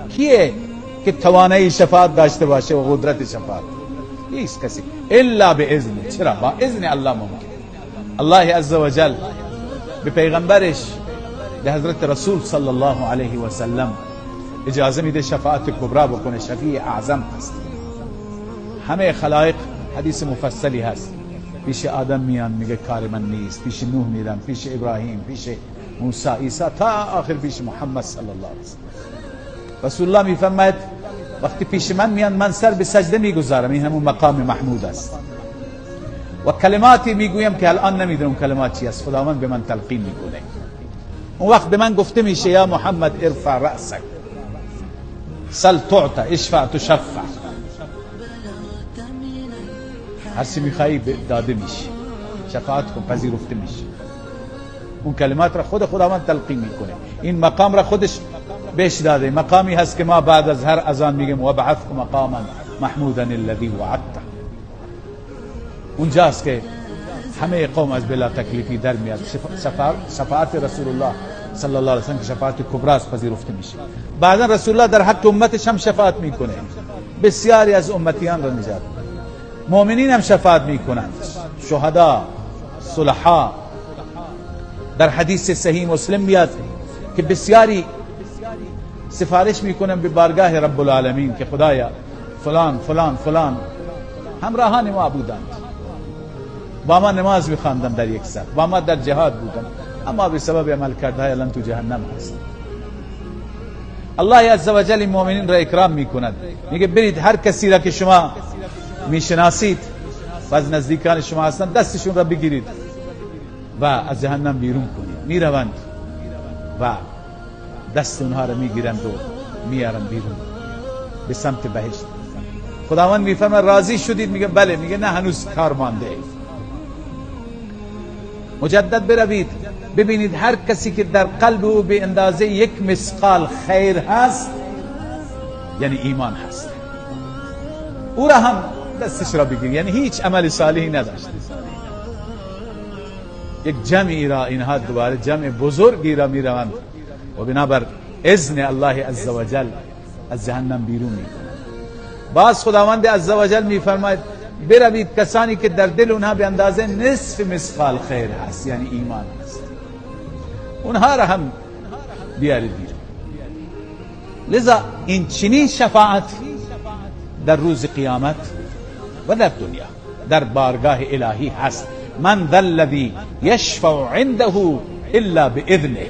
کیه که توانایی شفاعت داشته باشه و قدرت شفاعت؟ هیچ کسی الا به اذن. چرا؟ با اذن الله ممکن. الله عزوجل به پیغمبرش، به حضرت رسول صلی الله علیه و سلم اجازه میده شفاعت کبرا بکنه. شفیع اعظم هست. همه خلایق، حدیث مفصلی هست، پیش آدم میان میگه کار من نیست، پیش نوح میرن، پیش ابراهیم، پیش موسی، عیسی، تا آخر پیش محمد صلی الله علیه و سلم. رسول الله میفرماید وقتی پیش من میان من سر به سجده میگذارم. این همون مقام محمود است. و کلماتی میگویم که الان نمیدونم کلمات چی است، خداوند به من تلقین میکنه. اون وقت به من گفته میشه یا محمد ارفع رأسک، سل تعطى، اشفع تشفع. هر چی میخوایی داده میشه، شفاعت کن پذیرفته میشه. اون کلمات را خود خداوند تلقین میکنه. این مقام را خودش بهش داده. مقامی هست که ما بعد از هر اذان میگیم و بعث مقاما محمودا الذی وعدته. اونجاست که همه قوم از بلا تکلیفی در میاد. شفاعت رسول الله صلی الله علیه و سلم که شفاعت کبرا است پذیرفته میشه. بعدا رسول الله در حق امتش هم شفاعت میکنه، بسیاری از امتیان را نجات. مؤمنین هم شفاعت میکنند، شهدا، صلحا. در حدیث صحیح مسلم میاد که بسیاری سفارش میکنن به بارگاه رب العالمین که خدایا فلان فلان فلان همراهان ما بودند، با ما نماز میخواندند در یک سر، با ما در جهاد بودند، اما به سبب عمل کردهای الان تو جهنم هست. الله عزوجل این مؤمنین را اکرام میکند. میگه برید هر کسی را که شما میشناسید و از نزدیکان شما هستند دستشون را بگیرید و از جهنم بیرون کنید. میروند و دست اونها را میگیرند و میارن بیرون به سمت بهشت. خداوند میفرماید راضی شدید؟ میگه بله. میگه نه، هنوز کار مانده. مجدد بروید ببینید هر کسی که در قلب او به اندازه یک مثقال خیر هست، یعنی ایمان هست، او را هم دستش را بگیرید. یعنی هیچ عمل صالحی نداشت. یک جمعی را اینها دوباره جمع بزرگی را میروند و بنابر اذن الله عزوجل از جهنم بیرون میکنند. باز خداوند عزوجل میفرماید بروید کسانی که در دل اونها به اندازه نصف مثقال خیر هست، یعنی ایمان هست، اونها را هم بیارید بیرون. لذا این چنین شفاعت در روز قیامت و در دنیا در بارگاه الهی هست. من ذا الذی یشفع عنده الا باذنه.